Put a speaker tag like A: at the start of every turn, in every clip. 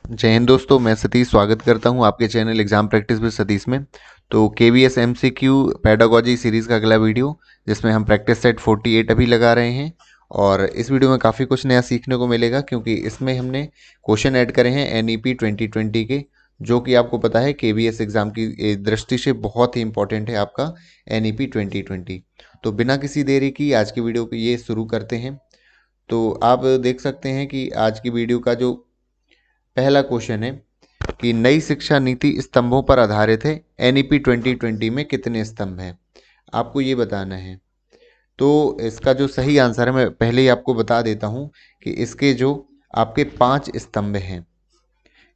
A: जय हिंद दोस्तों, मैं सतीश स्वागत करता हूं आपके channel exam practice with Satish में। तो केवीएस एमसीक्यू पेडागोजी सीरीज़ का अगला वीडियो, जिसमें हम प्रैक्टिस सेट 48 अभी लगा रहे हैं। और इस वीडियो में काफ़ी कुछ नया सीखने को मिलेगा, क्योंकि इसमें हमने क्वेश्चन ऐड करे हैं एनईपी 2020 के, जो कि आपको पता है केवीएस एग्ज़ाम की दृष्टि से बहुत ही इंपॉर्टेंट है आपका एनईपी 2020। तो बिना किसी देरी की आज की वीडियो को ये शुरू करते हैं। तो आप देख सकते हैं कि आज की वीडियो का जो पहला क्वेश्चन है कि नई शिक्षा नीति स्तंभों पर आधारित है, एनईपी 2020 में कितने स्तंभ हैं, आपको ये बताना है। तो इसका जो सही आंसर है, मैं पहले ही आपको बता देता हूँ कि इसके जो आपके 5 स्तंभ हैं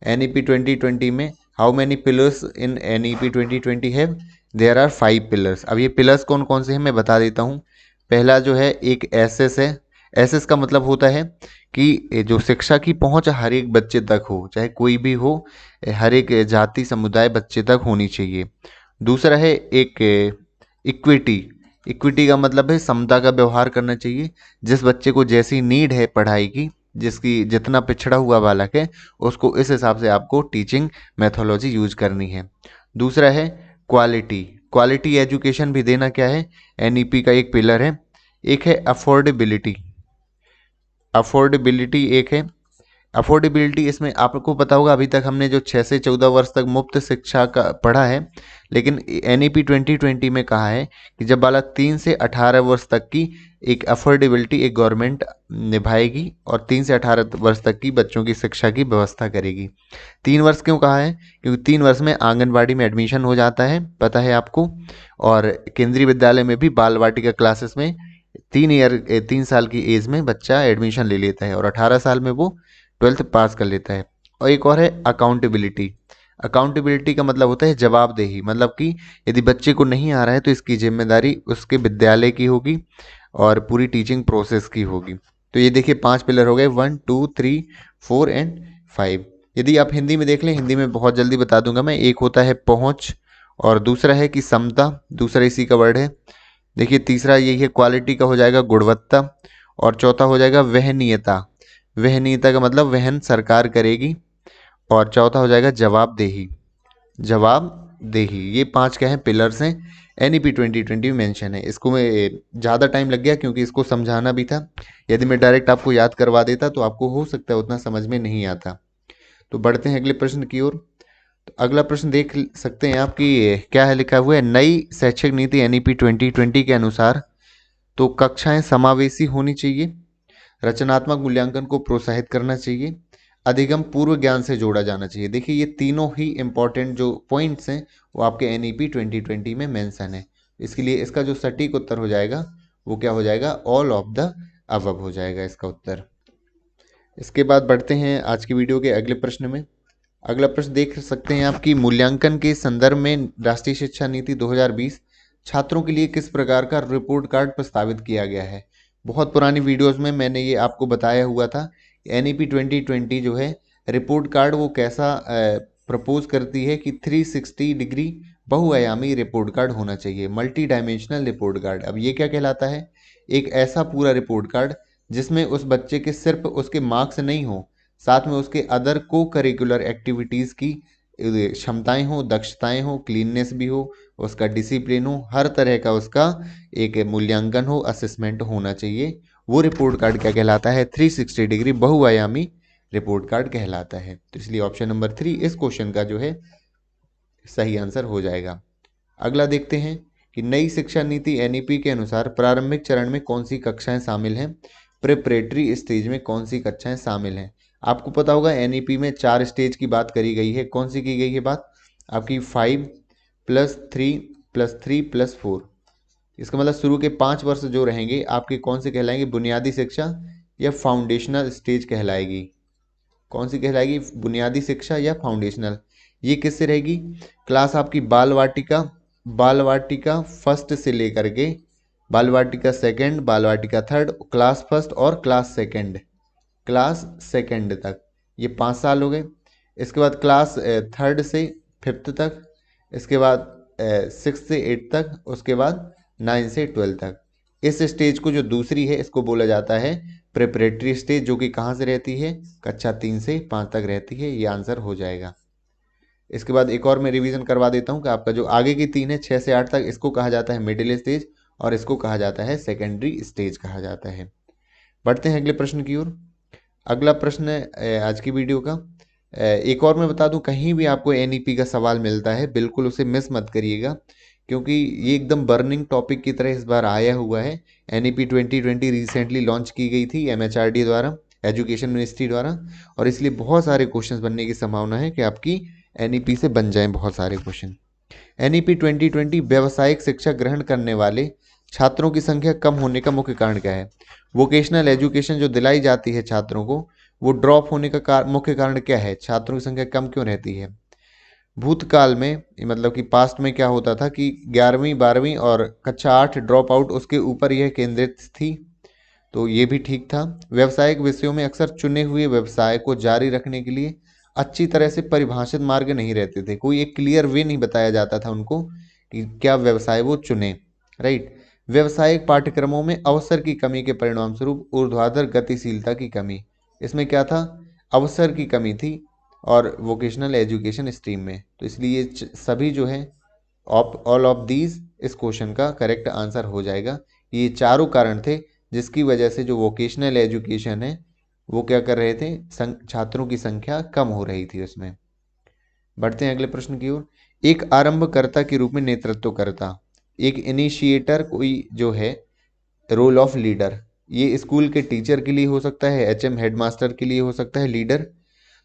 A: एनईपी 2020 में। How many pillars in NEP 2020 है? There are 5 pillars. अब ये पिलर्स कौन कौन से हैं मैं बता देता हूँ। पहला जो है एक एसएस है। एसएस का मतलब होता है कि जो शिक्षा की पहुंच हर एक बच्चे तक हो, चाहे कोई भी हो, हर एक जाति समुदाय बच्चे तक होनी चाहिए। दूसरा है एक इक्विटी। इक्विटी का मतलब है समता का व्यवहार करना चाहिए। जिस बच्चे को जैसी नीड है पढ़ाई की, जिसकी जितना पिछड़ा हुआ बालक है, उसको इस हिसाब से आपको टीचिंग मेथोलॉजी यूज करनी है। दूसरा है क्वालिटी। क्वालिटी एजुकेशन भी देना क्या है, एनईपी का एक पिलर है। एक है अफोर्डेबिलिटी। अफोर्डेबिलिटी एक है। अफोर्डेबिलिटी, इसमें आपको पता होगा अभी तक हमने जो 6 से 14 वर्ष तक मुफ्त शिक्षा का पढ़ा है, लेकिन एनईपी 2020 में कहा है कि जब बालक 3 से 18 वर्ष तक की एक अफोर्डेबिलिटी एक गवर्नमेंट निभाएगी और 3 से 18 वर्ष तक की बच्चों की शिक्षा की व्यवस्था करेगी। 3 वर्ष क्यों कहा है? क्योंकि 3 वर्ष में आंगनबाड़ी में एडमिशन हो जाता है, पता है आपको। और केंद्रीय विद्यालय में भी बाल वाटिका क्लासेस में 3 साल की एज में बच्चा एडमिशन ले लेता है और 18 साल में वो 12th पास कर लेता है। और एक और है अकाउंटेबिलिटी। अकाउंटेबिलिटी का मतलब होता है जवाबदेही, मतलब कि यदि बच्चे को नहीं आ रहा है तो इसकी जिम्मेदारी उसके विद्यालय की होगी और पूरी टीचिंग प्रोसेस की होगी। तो ये देखिए 5 पिलर हो गए, 1 2 3 4 एंड 5। यदि आप हिंदी में देख लें, हिंदी में बहुत जल्दी बता दूंगा मैं। एक होता है पहुंच, और दूसरा है कि समता, दूसरा इसी का वर्ड है। देखिए तीसरा यही है, क्वालिटी का हो जाएगा गुणवत्ता, और चौथा हो जाएगा वहनीयता। वहनीयता का मतलब वहन सरकार करेगी। और चौथा हो जाएगा जवाबदेही। जवाबदेही, ये 5 क्या है, पिलर्स हैं, एनईपी 2020 में मेंशन है। इसको मैं ज़्यादा टाइम लग गया क्योंकि इसको समझाना भी था। यदि मैं डायरेक्ट आपको याद करवा देता तो आपको हो सकता है उतना समझ में नहीं आता। तो बढ़ते हैं अगले प्रश्न की ओर। तो अगला प्रश्न देख सकते हैं आप कि क्या है, लिखा हुआ है नई शैक्षिक नीति एनईपी 2020 के अनुसार तो कक्षाएं समावेशी होनी चाहिए, रचनात्मक मूल्यांकन को प्रोत्साहित करना चाहिए, अधिगम पूर्व ज्ञान से जोड़ा जाना चाहिए। देखिए ये तीनों ही इंपॉर्टेंट जो पॉइंट्स हैं वो आपके एनईपी 2020 में मेंशन है। इसके लिए इसका जो सटीक उत्तर हो जाएगा वो क्या हो जाएगा, ऑल ऑफ द अबव हो जाएगा इसका उत्तर। इसके बाद बढ़ते हैं आज की वीडियो के अगले प्रश्न में। अगला प्रश्न देख सकते हैं आप कि मूल्यांकन के संदर्भ में राष्ट्रीय शिक्षा नीति 2020 छात्रों के लिए किस प्रकार का रिपोर्ट कार्ड प्रस्तावित किया गया है। बहुत पुरानी वीडियोस में मैंने ये आपको बताया हुआ था। एनईपी 2020 जो है रिपोर्ट कार्ड वो कैसा प्रपोज करती है कि 360 डिग्री बहुआयामी रिपोर्ट कार्ड होना चाहिए, मल्टी डायमेंशनल रिपोर्ट कार्ड। अब ये क्या कहलाता है? एक ऐसा पूरा रिपोर्ट कार्ड जिसमें उस बच्चे के सिर्फ उसके मार्क्स नहीं हो, साथ में उसके अदर को करिकुलर एक्टिविटीज़ की क्षमताएं हो, दक्षताएं हो, क्लीननेस भी हो, उसका डिसिप्लिन हो, हर तरह का उसका एक मूल्यांकन हो, असेसमेंट होना चाहिए। वो रिपोर्ट कार्ड क्या कहलाता है? 360 डिग्री बहुआयामी रिपोर्ट कार्ड कहलाता है। तो इसलिए ऑप्शन नंबर 3 इस क्वेश्चन का जो है सही आंसर हो जाएगा। अगला देखते हैं कि नई शिक्षा नीति एनईपी के अनुसार प्रारंभिक चरण में कौन सी कक्षाएं शामिल हैं, प्रिपरेटरी स्टेज में कौन सी कक्षाएं शामिल हैं। आपको पता होगा एनईपी में 4 स्टेज की बात करी गई है। कौन सी की गई है बात? आपकी 5+3+3+4। इसका मतलब शुरू के 5 वर्ष जो रहेंगे आपके कौन से कहलाएंगे, बुनियादी शिक्षा या फाउंडेशनल स्टेज कहलाएगी। कौन सी कहलाएगी, बुनियादी शिक्षा या फाउंडेशनल। ये किससे रहेगी? क्लास आपकी बाल वाटिका, बाल वाटिका फर्स्ट से लेकर के बाल वाटिका सेकेंड, बाल वाटिका थर्ड, क्लास फर्स्ट और क्लास सेकेंड तक, ये 5 साल हो गए। इसके बाद क्लास थर्ड से फिफ्थ तक, इसके बाद 6 से 8 तक, उसके बाद 9 से 12 तक। इस स्टेज को जो दूसरी है इसको बोला जाता है प्रिपरेटरी स्टेज जो कि कहाँ से रहती है, कक्षा 3 से 5 तक रहती है, ये आंसर हो जाएगा। इसके बाद एक और मैं रिवीजन करवा देता हूँ कि आपका जो आगे की 3 है 6 से 8 तक, इसको कहा जाता है मिडिल स्टेज और इसको कहा जाता है सेकेंडरी स्टेज कहा जाता है। बढ़ते हैं अगले प्रश्न की ओर। अगला प्रश्न है आज की वीडियो का। एक और मैं बता दूं, कहीं भी आपको एनईपी का सवाल मिलता है बिल्कुल उसे मिस मत करिएगा, क्योंकि ये एकदम बर्निंग टॉपिक की तरह इस बार आया हुआ है। एनईपी 2020 रिसेंटली लॉन्च की गई थी एमएचआरडी द्वारा, एजुकेशन मिनिस्ट्री द्वारा, और इसलिए बहुत सारे क्वेश्चंस बनने की संभावना है कि आपकी एनईपी से बन जाएं बहुत सारे क्वेश्चन। एनईपी 2020 व्यावसायिक शिक्षा ग्रहण करने वाले छात्रों की संख्या कम होने का मुख्य कारण क्या है? वोकेशनल एजुकेशन जो दिलाई जाती है छात्रों को, वो ड्रॉप होने का मुख्य कारण क्या है? छात्रों की संख्या कम क्यों रहती है? भूतकाल में, मतलब कि पास्ट में क्या होता था कि 11वीं 12वीं और कक्षा 8 ड्रॉप आउट, उसके ऊपर यह केंद्रित थी, तो ये भी ठीक था। व्यावसायिक विषयों में अक्सर चुने हुए व्यवसाय को जारी रखने के लिए अच्छी तरह से परिभाषित मार्ग नहीं रहते थे, कोई एक क्लियर वे नहीं बताया जाता था उनको कि क्या व्यवसाय वो चुने, राइट। व्यावसायिक पाठ्यक्रमों में अवसर की कमी के परिणाम स्वरूप ऊर्ध्वाधर गतिशीलता की कमी, इसमें क्या था? अवसर की कमी थी और वोकेशनल एजुकेशन स्ट्रीम में, तो इसलिए सभी जो है ऑल ऑफ दीज इस क्वेश्चन का करेक्ट आंसर हो जाएगा। ये चारों कारण थे जिसकी वजह से जो वोकेशनल एजुकेशन है वो क्या कर रहे थे, छात्रों की संख्या कम हो रही थी उसमें। बढ़ते हैं अगले प्रश्न की ओर। एक आरंभकर्ता के रूप में नेतृत्वकर्ता, एक इनिशिएटर कोई जो है, रोल ऑफ लीडर, ये स्कूल के टीचर के लिए हो सकता है, एचएम हेडमास्टर के लिए हो सकता है लीडर।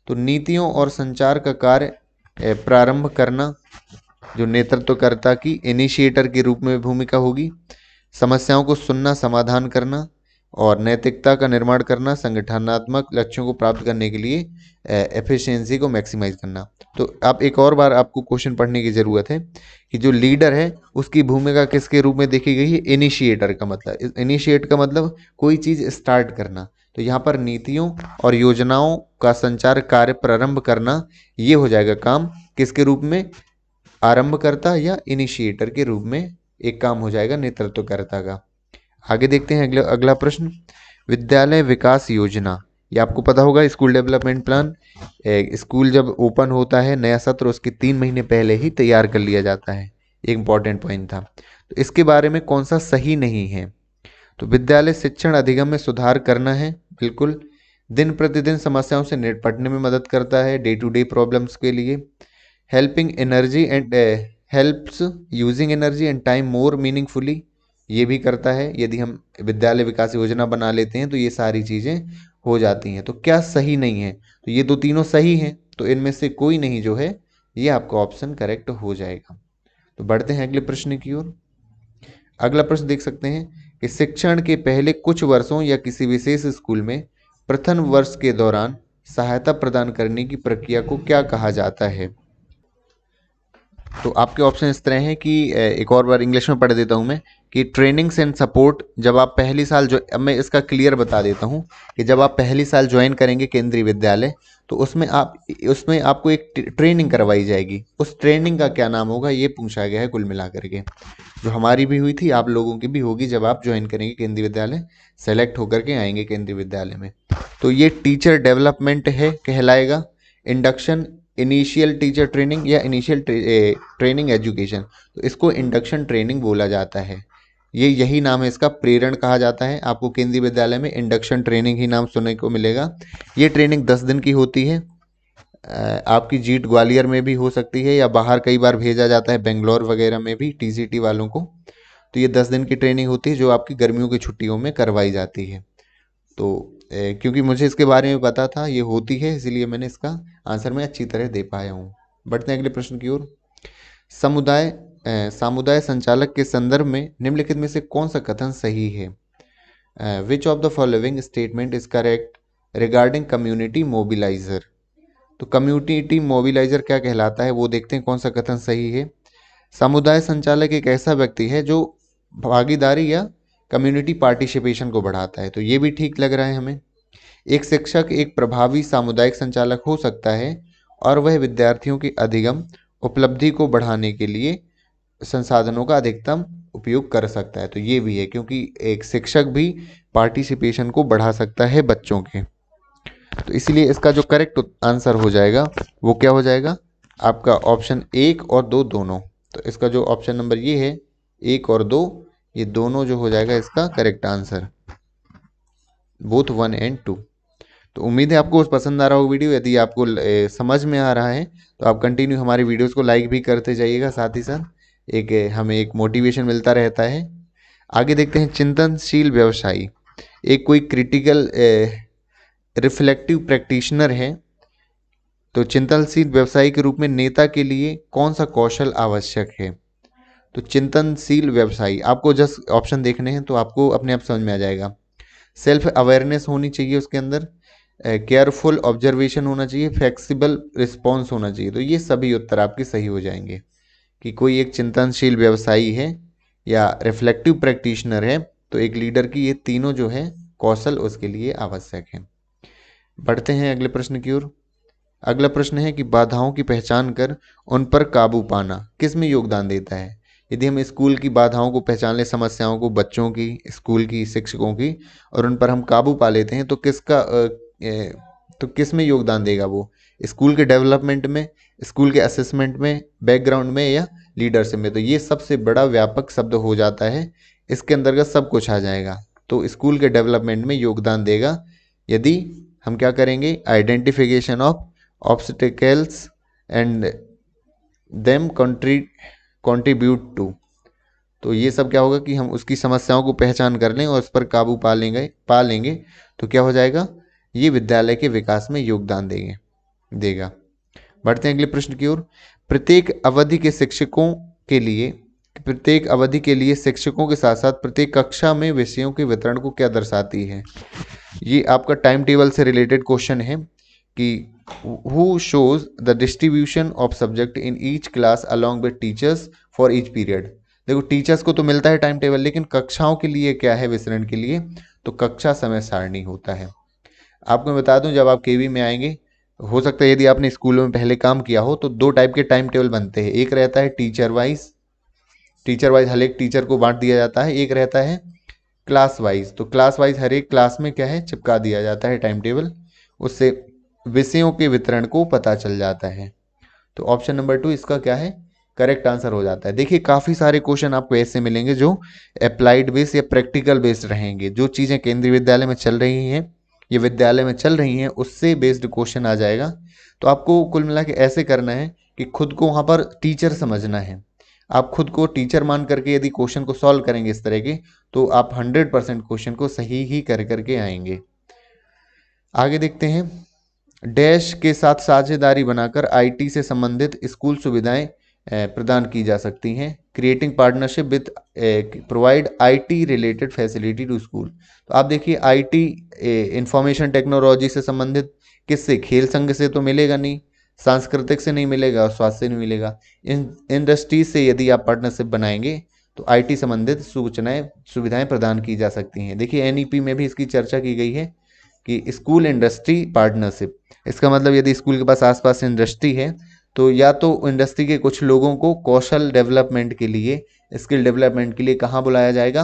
A: तो नीतियों और संचार का कार्य प्रारंभ करना जो नेतृत्वकर्ता की इनिशिएटर के रूप में भूमिका होगी, समस्याओं को सुनना, समाधान करना और नैतिकता का निर्माण करना, संगठनात्मक लक्ष्यों को प्राप्त करने के लिए एफिशिएंसी को मैक्सिमाइज करना। तो आप एक और बार आपको क्वेश्चन पढ़ने की ज़रूरत है कि जो लीडर है उसकी भूमिका किसके रूप में देखी गई है? इनिशिएटर का मतलब, इनिशिएट का मतलब कोई चीज़ स्टार्ट करना, तो यहाँ पर नीतियों और योजनाओं का संचार कार्य प्रारंभ करना, ये हो जाएगा काम किसके रूप में? आरंभकर्ता या इनिशिएटर के रूप में एक काम हो जाएगा नेतृत्वकर्ता का। आगे देखते हैं अगला प्रश्न। विद्यालय विकास योजना, ये आपको पता होगा, स्कूल डेवलपमेंट प्लान। स्कूल जब ओपन होता है नया सत्र, उसके 3 महीने पहले ही तैयार कर लिया जाता है, एक इंपॉर्टेंट पॉइंट था। तो इसके बारे में कौन सा सही नहीं है? तो विद्यालय शिक्षण अधिगम में सुधार करना है, बिल्कुल। दिन प्रतिदिन समस्याओं से निपटने में मदद करता है, डे टू डे प्रॉब्लम्स के लिए। Helping energy and helps using energy and time more meaningfully, ये भी करता है। यदि हम विद्यालय विकास योजना बना लेते हैं तो ये सारी चीज़ें हो जाती हैं। तो क्या सही नहीं है? तो ये दो तीनों सही हैं, तो इनमें से कोई नहीं जो है ये आपका ऑप्शन करेक्ट हो जाएगा। तो बढ़ते हैं अगले प्रश्न की ओर। अगला प्रश्न देख सकते हैं कि शिक्षण के पहले कुछ वर्षों या किसी विशेष स्कूल में प्रथम वर्ष के दौरान सहायता प्रदान करने की प्रक्रिया को क्या कहा जाता है? तो आपके ऑप्शन इस तरह हैं कि एक और बार इंग्लिश में पढ़ देता हूं मैं कि ट्रेनिंग्स एंड सपोर्ट, जब आप पहली साल जो, अब मैं इसका क्लियर बता देता हूं कि जब आप पहली साल ज्वाइन करेंगे केंद्रीय विद्यालय, तो उसमें आपको एक ट्रेनिंग करवाई जाएगी। उस ट्रेनिंग का क्या नाम होगा ये पूछा गया है कुल मिलाकर के, जो हमारी भी हुई थी, आप लोगों की भी होगी जब आप ज्वाइन करेंगे केंद्रीय विद्यालय, सेलेक्ट होकर के आएंगे केंद्रीय विद्यालय में। तो ये टीचर डेवलपमेंट है कहलाएगा, इंडक्शन, इनिशियल टीचर ट्रेनिंग या इनिशियल ट्रेनिंग एजुकेशन, तो इसको इंडक्शन ट्रेनिंग बोला जाता है। यही नाम है इसका, प्रेरण कहा जाता है। आपको केंद्रीय विद्यालय में इंडक्शन ट्रेनिंग ही नाम सुनने को मिलेगा। ये ट्रेनिंग 10 दिन की होती है। आपकी जीट ग्वालियर में भी हो सकती है या बाहर कई बार भेजा जाता है, बेंगलोर वगैरह में भी टीसीटी वालों को। तो ये 10 दिन की ट्रेनिंग होती है जो आपकी गर्मियों की छुट्टियों में करवाई जाती है। तो क्योंकि मुझे इसके बारे में पता था ये होती है, इसलिए मैंने इसका आंसर मैं अच्छी तरह दे पाया हूँ। बढ़ते हैं अगले प्रश्न की ओर। सामुदाय संचालक के संदर्भ में निम्नलिखित में से कौन सा कथन सही है? Which of the following statement is correct regarding community mobiliser? तो कम्युनिटी मोबिलाइजर क्या कहलाता है वो देखते हैं, कौन सा कथन सही है। समुदाय संचालक एक ऐसा व्यक्ति है जो भागीदारी या कम्युनिटी पार्टिसिपेशन को बढ़ाता है, तो ये भी ठीक लग रहा है हमें। एक शिक्षक एक प्रभावी सामुदायिक संचालक हो सकता है और वह विद्यार्थियों की अधिगम उपलब्धि को बढ़ाने के लिए संसाधनों का अधिकतम उपयोग कर सकता है। तो ये भी है, क्योंकि एक शिक्षक भी पार्टिसिपेशन को बढ़ा सकता है बच्चों के। तो इसलिए इसका जो करेक्ट आंसर हो जाएगा वो क्या हो जाएगा, आपका ऑप्शन 1 और 2 दोनों। तो इसका जो ऑप्शन नंबर ये है 1 और 2, ये दोनों जो हो जाएगा इसका करेक्ट आंसर, बोथ 1 और 2। तो उम्मीद है आपको पसंद आ रहा हो वीडियो। यदि आपको समझ में आ रहा है तो आप कंटिन्यू हमारी वीडियोस को लाइक भी करते जाइएगा, साथ ही साथ हमें एक मोटिवेशन मिलता रहता है। आगे देखते हैं, चिंतनशील व्यवसायी एक कोई क्रिटिकल रिफ्लेक्टिव प्रैक्टिशनर है। तो चिंतनशील व्यवसायी के रूप में नेता के लिए कौन सा कौशल आवश्यक है। तो चिंतनशील व्यवसायी, आपको जस्ट ऑप्शन देखने हैं तो आपको अपने आप समझ में आ जाएगा। सेल्फ अवेयरनेस होनी चाहिए उसके अंदर, केयरफुल ऑब्जर्वेशन होना चाहिए, फ्लेक्सिबल रिस्पॉन्स होना चाहिए। तो ये सभी उत्तर आपके सही हो जाएंगे कि कोई एक चिंतनशील व्यवसायी है या रिफ्लेक्टिव प्रैक्टिशनर है, तो एक लीडर की ये तीनों जो है कौशल उसके लिए आवश्यक है। बढ़ते हैं अगले प्रश्न की ओर। अगला प्रश्न है कि बाधाओं की पहचान कर उन पर काबू पाना किस में योगदान देता है। यदि हम स्कूल की बाधाओं को पहचान ले, समस्याओं को, बच्चों की, स्कूल की, शिक्षकों की, और उन पर हम काबू पा लेते हैं तो तो किस में योगदान देगा वो, स्कूल के डेवलपमेंट में, स्कूल के असेसमेंट में, बैकग्राउंड में, या लीडरशिप में। तो ये सबसे बड़ा व्यापक शब्द हो जाता है, इसके अंतर्गत सब कुछ आ जाएगा। तो स्कूल के डेवलपमेंट में योगदान देगा यदि हम क्या करेंगे, identification of obstacles and them contribute to. तो ये सब क्या होगा कि हम उसकी समस्याओं को पहचान कर लें और उस पर काबू पा लेंगे तो क्या हो जाएगा, ये विद्यालय के विकास में योगदान देगा। बढ़ते हैं अगले प्रश्न की ओर। प्रत्येक अवधि के लिए शिक्षकों के साथ साथ प्रत्येक कक्षा में विषयों के वितरण को क्या दर्शाती है। ये आपका टाइम टेबल से रिलेटेड क्वेश्चन है कि who shows the distribution of subject in each class along with teachers for each period. देखो, टीचर्स को तो मिलता है टाइम टेबल, लेकिन कक्षाओं के लिए क्या है वितरण के लिए, तो कक्षा समय सारणी होता है। आपको मैं बता दूं, जब आप केवी में आएंगे, हो सकता है यदि आपने स्कूलों में पहले काम किया हो, तो 2 टाइप के टाइम टेबल बनते हैं। एक रहता है टीचर वाइज हर एक टीचर को बांट दिया जाता है। एक रहता है क्लास वाइज, तो क्लास वाइज हर एक क्लास में क्या है, चिपका दिया जाता है टाइम टेबल, उससे विषयों के वितरण को पता चल जाता है। तो ऑप्शन नंबर 2 इसका क्या है, करेक्ट आंसर हो जाता है। देखिए, काफ़ी सारे क्वेश्चन आपको ऐसे मिलेंगे जो अप्लाइड बेस्ड या प्रैक्टिकल बेस्ड रहेंगे। जो चीज़ें केंद्रीय विद्यालय में चल रही हैं, ये विद्यालय में चल रही हैं, उससे बेस्ड क्वेश्चन आ जाएगा। तो आपको कुल मिला के ऐसे करना है कि खुद को वहाँ पर टीचर समझना है। आप खुद को टीचर मान करके यदि क्वेश्चन को सॉल्व करेंगे इस तरह के, तो आप 100% क्वेश्चन को सही ही करके आएंगे। आगे देखते हैं, डैश के साथ साझेदारी बनाकर आईटी से संबंधित स्कूल सुविधाएं प्रदान की जा सकती हैं। Creating partnership with provide IT related facility to school. तो आप देखिए, आईटी इंफॉर्मेशन टेक्नोलॉजी से संबंधित किससे, खेल संघ से तो मिलेगा नहीं, सांस्कृतिक से नहीं मिलेगा, और स्वास्थ्य से नहीं मिलेगा। इन इंडस्ट्रीज से यदि आप पार्टनरशिप बनाएंगे तो आईटी संबंधित सुविधाएं प्रदान की जा सकती हैं। देखिए, एनईपी में भी इसकी चर्चा की गई है कि स्कूल इंडस्ट्री पार्टनरशिप। इसका मतलब यदि स्कूल के पास आसपास इंडस्ट्री है, तो या तो इंडस्ट्री के कुछ लोगों को कौशल डेवलपमेंट के लिए, स्किल डेवलपमेंट के लिए कहाँ बुलाया जाएगा,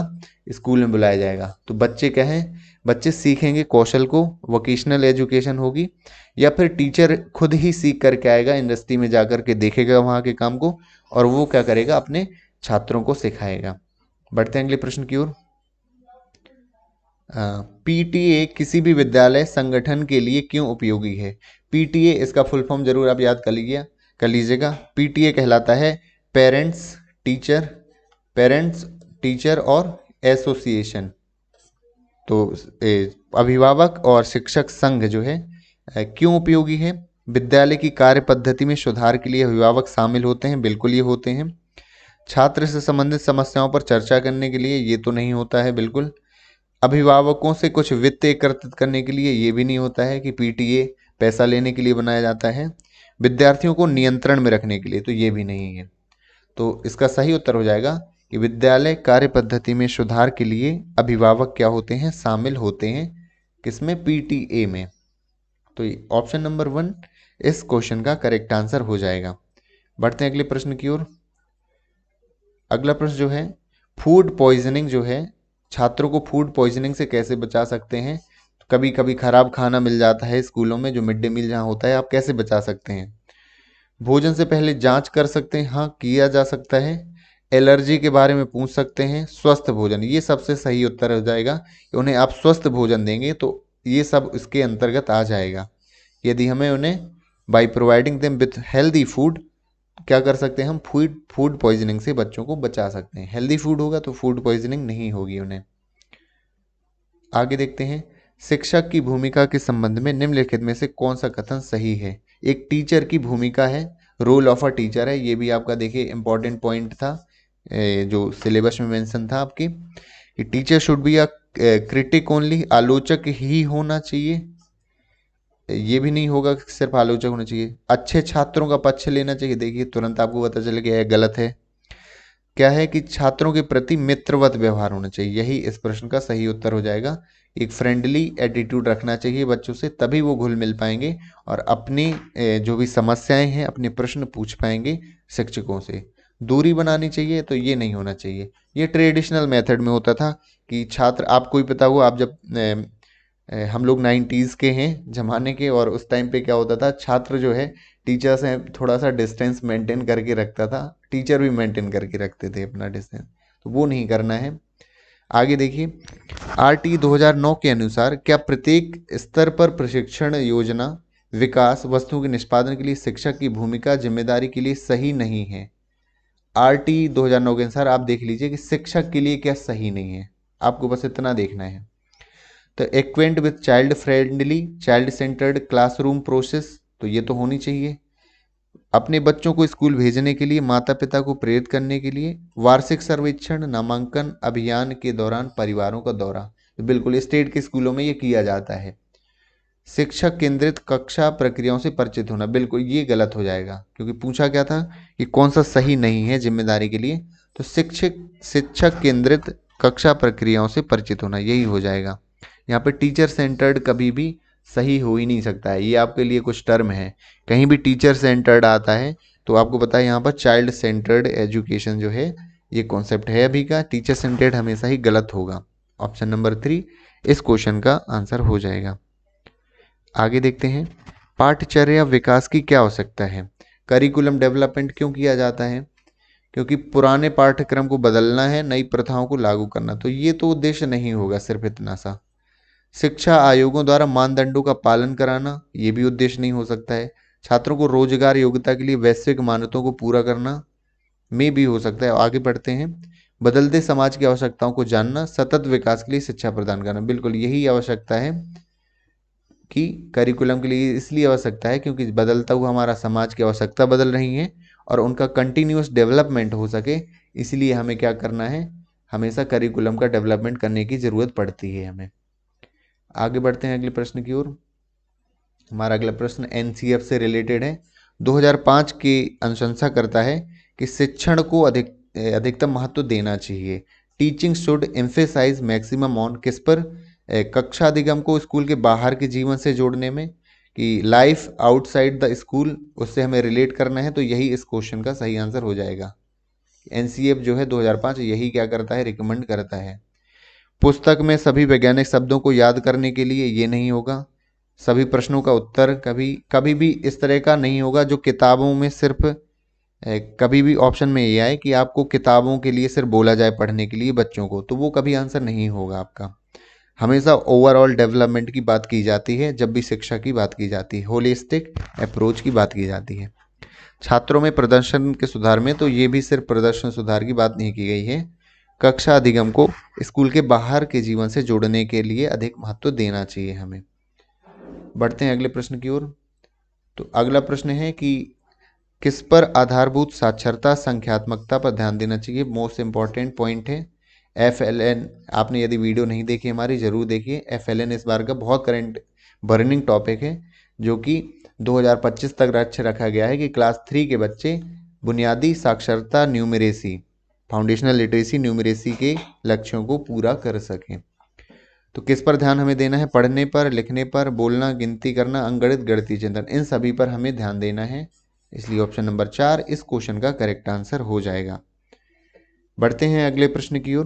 A: स्कूल में बुलाया जाएगा। तो बच्चे क्या हैं, बच्चे सीखेंगे कौशल को, वोकेशनल एजुकेशन होगी, या फिर टीचर खुद ही सीख करके आएगा, इंडस्ट्री में जा कर के देखेगा वहाँ के काम को, और वो क्या करेगा, अपने छात्रों को सिखाएगा। बढ़ते हैं अगले प्रश्न की ओर। पीटीए किसी भी विद्यालय संगठन के लिए क्यों उपयोगी है। पीटीए, इसका फुल फॉर्म जरूर आप याद कर लीजिएगा। पीटीए कहलाता है टीचर पेरेंट्स टीचर और एसोसिएशन। तो अभिभावक और शिक्षक संघ जो है क्यों उपयोगी है। विद्यालय की कार्य पद्धति में सुधार के लिए अभिभावक शामिल होते हैं, बिल्कुल ये होते हैं। छात्र से संबंधित समस्याओं पर चर्चा करने के लिए, ये तो नहीं होता है बिल्कुल। अभिभावकों से कुछ वित्त एकत्रित करने के लिए, ये भी नहीं होता है कि पीटीए पैसा लेने के लिए बनाया जाता है। विद्यार्थियों को नियंत्रण में रखने के लिए, तो ये भी नहीं है। तो इसका सही उत्तर हो जाएगा कि विद्यालय कार्य पद्धति में सुधार के लिए अभिभावक क्या होते हैं, शामिल होते हैं। किसमें, पीटीए में। तो ऑप्शन नंबर 1 इस क्वेश्चन का करेक्ट आंसर हो जाएगा। बढ़ते हैं अगले प्रश्न की ओर। अगला प्रश्न जो है, फूड पॉइजनिंग जो है, छात्रों को फूड पॉइजनिंग से कैसे बचा सकते हैं? कभी कभी खराब खाना मिल जाता है स्कूलों में, जो मिड डे मील जहाँ होता है, आप कैसे बचा सकते हैं? भोजन से पहले जांच कर सकते हैं, हाँ किया जा सकता है। एलर्जी के बारे में पूछ सकते हैं। स्वस्थ भोजन, ये सबसे सही उत्तर हो जाएगा कि उन्हें आप स्वस्थ भोजन देंगे तो ये सब इसके अंतर्गत आ जाएगा। यदि हमें उन्हें by providing them with healthy food, क्या कर सकते हैं हम? फूड फूड पॉइजनिंग से बच्चों को बचा सकते हैं। हेल्दी फूड होगा तो फूड पॉइजनिंग नहीं होगी उन्हें। आगे देखते हैं, शिक्षक की भूमिका के संबंध में निम्नलिखित में से कौन सा कथन सही है? एक टीचर की भूमिका है, रोल ऑफ अ टीचर है, ये भी आपका देखिए इंपॉर्टेंट पॉइंट था, जो सिलेबस में मेंशन था आपके, कि teacher should be a critic only, आलोचक ही होना चाहिए। ये भी नहीं होगा कि सिर्फ आलोचक होना चाहिए। अच्छे छात्रों का पक्ष लेना चाहिए, देखिए तुरंत आपको पता चल गया है गलत है। क्या है कि छात्रों के प्रति मित्रवत व्यवहार होना चाहिए, यही इस प्रश्न का सही उत्तर हो जाएगा। एक फ्रेंडली एटीट्यूड रखना चाहिए बच्चों से, तभी वो घुल मिल पाएंगे और अपनी जो भी समस्याएं हैं, अपने प्रश्न पूछ पाएंगे शिक्षकों से। दूरी बनानी चाहिए, तो ये नहीं होना चाहिए। ये ट्रेडिशनल मेथड में होता था कि छात्र, आपको ही पता हुआ, आप जब हम लोग 90s के हैं जमाने के, और उस टाइम पे क्या होता था, छात्र जो है टीचर से थोड़ा सा डिस्टेंस मेंटेन करके रखता था, टीचर भी मेंटेन करके रखते थे अपना डिस्टेंस, तो वो नहीं करना है। आगे देखिए, आरटी 2009 के अनुसार क्या प्रत्येक स्तर पर प्रशिक्षण योजना विकास वस्तुओं के निष्पादन के लिए शिक्षक की भूमिका जिम्मेदारी के लिए सही नहीं है? आरटी 2009 के अनुसार आप देख लीजिए कि शिक्षक के लिए क्या सही नहीं है, आपको बस इतना देखना है। तो acquaint with child friendly child centred classroom process, तो ये तो होनी चाहिए। अपने बच्चों को स्कूल भेजने के लिए माता पिता को प्रेरित करने के लिए वार्षिक सर्वेक्षण नामांकन अभियान के दौरान परिवारों का दौरा, तो बिल्कुल स्टेट के स्कूलों में ये किया जाता है। शिक्षक केंद्रित कक्षा प्रक्रियाओं से परिचित होना, बिल्कुल ये गलत हो जाएगा, क्योंकि पूछा क्या था कि कौन सा सही नहीं है जिम्मेदारी के लिए, तो शिक्षक केंद्रित कक्षा प्रक्रियाओं से परिचित होना, यही हो जाएगा। यहाँ पे टीचर सेंटर्ड कभी भी सही हो ही नहीं सकता है, ये आपके लिए कुछ टर्म है। कहीं भी टीचर सेंटर्ड आता है तो आपको पता है यहाँ पर चाइल्ड सेंटर्ड एजुकेशन जो है ये कॉन्सेप्ट है अभी का। टीचर सेंटर्ड हमेशा ही गलत होगा। ऑप्शन नंबर 3 इस क्वेश्चन का आंसर हो जाएगा। आगे देखते हैं, पाठ्यचर्या विकास की क्या आवश्यकता है? करिकुलम डेवलपमेंट क्यों किया जाता है? क्योंकि पुराने पाठ्यक्रम को बदलना है, नई प्रथाओं को लागू करना, तो ये तो उद्देश्य नहीं होगा सिर्फ इतना सा। शिक्षा आयोगों द्वारा मानदंडों का पालन कराना, ये भी उद्देश्य नहीं हो सकता है। छात्रों को रोजगार योग्यता के लिए वैश्विक मान्यताओं को पूरा करना में भी हो सकता है। आगे बढ़ते हैं, बदलते समाज की आवश्यकताओं को जानना, सतत विकास के लिए शिक्षा प्रदान करना, बिल्कुल यही आवश्यकता है कि करिकुलम के लिए इसलिए आवश्यकता है क्योंकि बदलता हुआ हमारा समाज की आवश्यकता बदल रही है और उनका कंटिन्यूस डेवलपमेंट हो सके, इसलिए हमें क्या करना है, हमेशा करिकुलम का डेवलपमेंट करने की ज़रूरत पड़ती है हमें। आगे बढ़ते हैं अगले प्रश्न की ओर। हमारा अगला प्रश्न एनसीएफ से रिलेटेड है। 2005 की अनुशंसा करता है कि शिक्षण को अधिकतम महत्व देना चाहिए। Teaching should emphasise maximum on किस पर? कक्षा अधिगम को स्कूल के बाहर के जीवन से जोड़ने में, कि लाइफ आउटसाइड द स्कूल, उससे हमें रिलेट करना है, तो यही इस क्वेश्चन का सही आंसर हो जाएगा। एनसीएफ जो है 2005 यही क्या करता है, रिकमेंड करता है। पुस्तक में सभी वैज्ञानिक शब्दों को याद करने के लिए, ये नहीं होगा। सभी प्रश्नों का उत्तर कभी कभी भी इस तरह का नहीं होगा जो किताबों में सिर्फ कभी भी ऑप्शन में ये आए कि आपको किताबों के लिए सिर्फ बोला जाए पढ़ने के लिए बच्चों को, तो वो कभी आंसर नहीं होगा आपका। हमेशा ओवरऑल डेवलपमेंट की बात की जाती है जब भी शिक्षा की बात की जाती है, होलिस्टिक अप्रोच की बात की जाती है। छात्रों में प्रदर्शन के सुधार में, तो ये भी सिर्फ प्रदर्शन सुधार की बात नहीं की गई है। कक्षा अधिगम को स्कूल के बाहर के जीवन से जोड़ने के लिए अधिक महत्व देना चाहिए हमें। बढ़ते हैं अगले प्रश्न की ओर। तो अगला प्रश्न है कि किस पर आधारभूत साक्षरता संख्यात्मकता पर ध्यान देना चाहिए? मोस्ट इंपॉर्टेंट पॉइंट है। FLN, आपने यदि वीडियो नहीं देखी हमारी जरूर देखिए। FLN इस बार का बहुत करंट बर्निंग टॉपिक है, जो कि 2025 तक लक्ष्य रखा गया है कि क्लास 3 के बच्चे बुनियादी साक्षरता न्यूमरेसी, फाउंडेशनल लिटरेसी न्यूमरेसी के लक्ष्यों को पूरा कर सकें। तो किस पर ध्यान हमें देना है? पढ़ने पर, लिखने पर, बोलना, गिनती करना, अंगणित, गणितीय चिंतन, इन सभी पर हमें ध्यान देना है। इसलिए ऑप्शन नंबर 4 इस क्वेश्चन का करेक्ट आंसर हो जाएगा। बढ़ते हैं अगले प्रश्न की ओर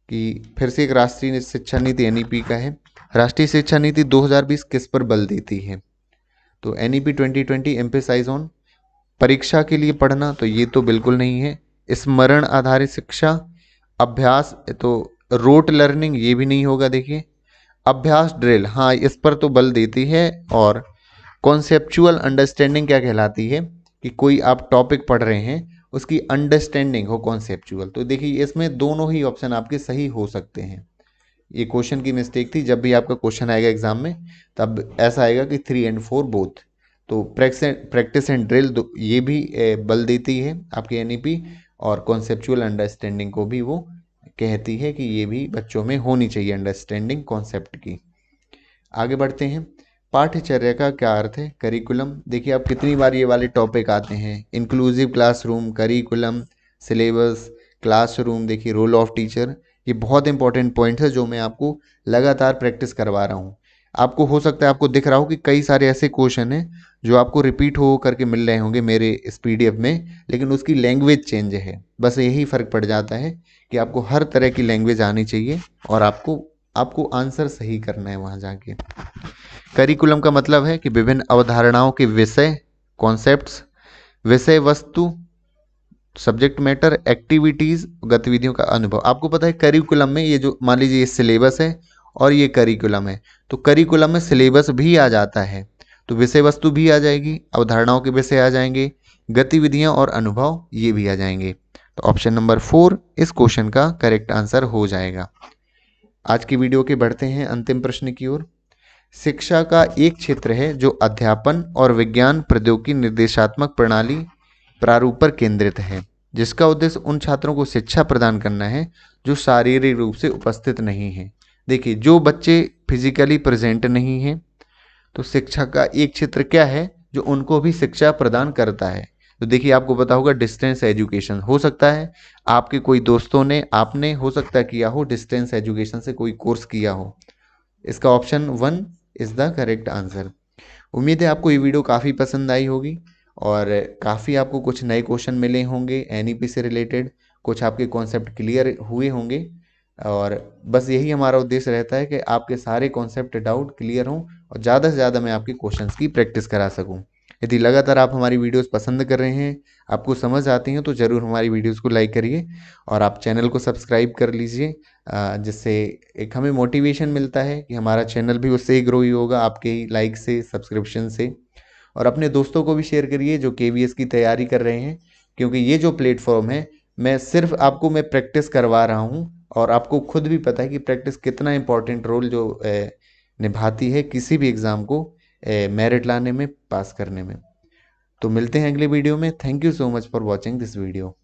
A: कि फिर से एक राष्ट्रीय शिक्षा नीति एनईपी का है। राष्ट्रीय शिक्षा नीति 2020 किस पर बल देती है? तो एनईपी 2020 एम्फेसाइज ऑन परीक्षा के लिए पढ़ना, तो ये तो बिल्कुल नहीं है। स्मरण आधारित शिक्षा, अभ्यास, तो रोट लर्निंग ये भी नहीं होगा। देखिए अभ्यास ड्रिल, हाँ इस पर तो बल देती है। और कॉन्सेप्चुअल अंडरस्टैंडिंग क्या कहलाती है कि कोई आप टॉपिक पढ़ रहे हैं उसकी अंडरस्टैंडिंग हो कॉन्सेप्चुअल। तो देखिए इसमें दोनों ही ऑप्शन आपके सही हो सकते हैं। ये क्वेश्चन की मिस्टेक थी, जब भी आपका क्वेश्चन आएगा एग्जाम में तब ऐसा आएगा कि 3 and 4 बोथ। तो प्रैक्टिस एंड ड्रिल ये भी बल देती है आपकी एनईपी, और कॉन्सेप्चुअल अंडरस्टैंडिंग को भी वो कहती है कि ये भी बच्चों में होनी चाहिए अंडरस्टैंडिंग कॉन्सेप्ट की। आगे बढ़ते हैं। पाठ्यचर्या का क्या अर्थ है? करिकुलम। देखिए आप कितनी बार ये वाले टॉपिक आते हैं, inclusive classroom, curriculum, syllabus, classroom, देखिए रोल ऑफ टीचर, ये बहुत इंपॉर्टेंट पॉइंट्स है जो मैं आपको लगातार प्रैक्टिस करवा रहा हूँ। आपको हो सकता है आपको दिख रहा हो कि कई सारे ऐसे क्वेश्चन हैं जो आपको रिपीट हो करके मिल रहे होंगे मेरे इस पीडीएफ में, लेकिन उसकी लैंग्वेज चेंज है। बस यही फ़र्क पड़ जाता है कि आपको हर तरह की लैंग्वेज आनी चाहिए और आपको आपको आंसर सही करना है वहाँ जाके। करिकुलम का मतलब है कि विभिन्न अवधारणाओं के विषय, कॉन्सेप्ट्स, विषय वस्तु, सब्जेक्ट मैटर, एक्टिविटीज, गतिविधियों का अनुभव। आपको पता है करिकुलम में ये जो मान लीजिए ये सिलेबस है और ये करिकुलम है, तो करिकुलम में सिलेबस भी आ जाता है, तो विषय वस्तु भी आ जाएगी, अवधारणाओं के विषय आ जाएंगे, गतिविधियां और अनुभव ये भी आ जाएंगे। तो ऑप्शन नंबर 4 इस क्वेश्चन का करेक्ट आंसर हो जाएगा। आज की वीडियो के बढ़ते हैं अंतिम प्रश्न की ओर। शिक्षा का एक क्षेत्र है जो अध्यापन और विज्ञान प्रौद्योगिकी निर्देशात्मक प्रणाली प्रारूप पर केंद्रित है, जिसका उद्देश्य उन छात्रों को शिक्षा प्रदान करना है जो शारीरिक रूप से उपस्थित नहीं हैं। देखिए जो बच्चे फिजिकली प्रेजेंट नहीं हैं, तो शिक्षा का एक क्षेत्र क्या है जो उनको भी शिक्षा प्रदान करता है। तो देखिए आपको पता होगा डिस्टेंस एजुकेशन, हो सकता है आपके कोई दोस्तों ने, आपने हो सकता है किया हो डिस्टेंस एजुकेशन से कोई कोर्स किया हो। इसका option 1 is the correct answer. उम्मीद है आपको ये वीडियो काफ़ी पसंद आई होगी और काफ़ी आपको कुछ नए क्वेश्चन मिले होंगे एनईपी से रिलेटेड, कुछ आपके कॉन्सेप्ट क्लियर हुए होंगे। और बस यही हमारा उद्देश्य रहता है कि आपके सारे कॉन्सेप्ट डाउट क्लियर हों और ज़्यादा से ज़्यादा मैं आपके क्वेश्चंस की प्रैक्टिस करा सकूं। यदि लगातार आप हमारी वीडियोस पसंद कर रहे हैं, आपको समझ आती हैं, तो ज़रूर हमारी वीडियोस को लाइक करिए और आप चैनल को सब्सक्राइब कर लीजिए, जिससे एक हमें मोटिवेशन मिलता है कि हमारा चैनल भी उससे ही ग्रो ही होगा, आपके ही लाइक से, सब्सक्रिप्शन से। और अपने दोस्तों को भी शेयर करिए जो केवीएस की तैयारी कर रहे हैं, क्योंकि ये जो प्लेटफॉर्म है मैं सिर्फ आपको मैं प्रैक्टिस करवा रहा हूँ और आपको खुद भी पता है कि प्रैक्टिस कितना इंपॉर्टेंट रोल जो निभाती है किसी भी एग्ज़ाम को मेरिट लाने में, पास करने में। तो मिलते हैं अगले वीडियो में। Thank you so much for watching this video.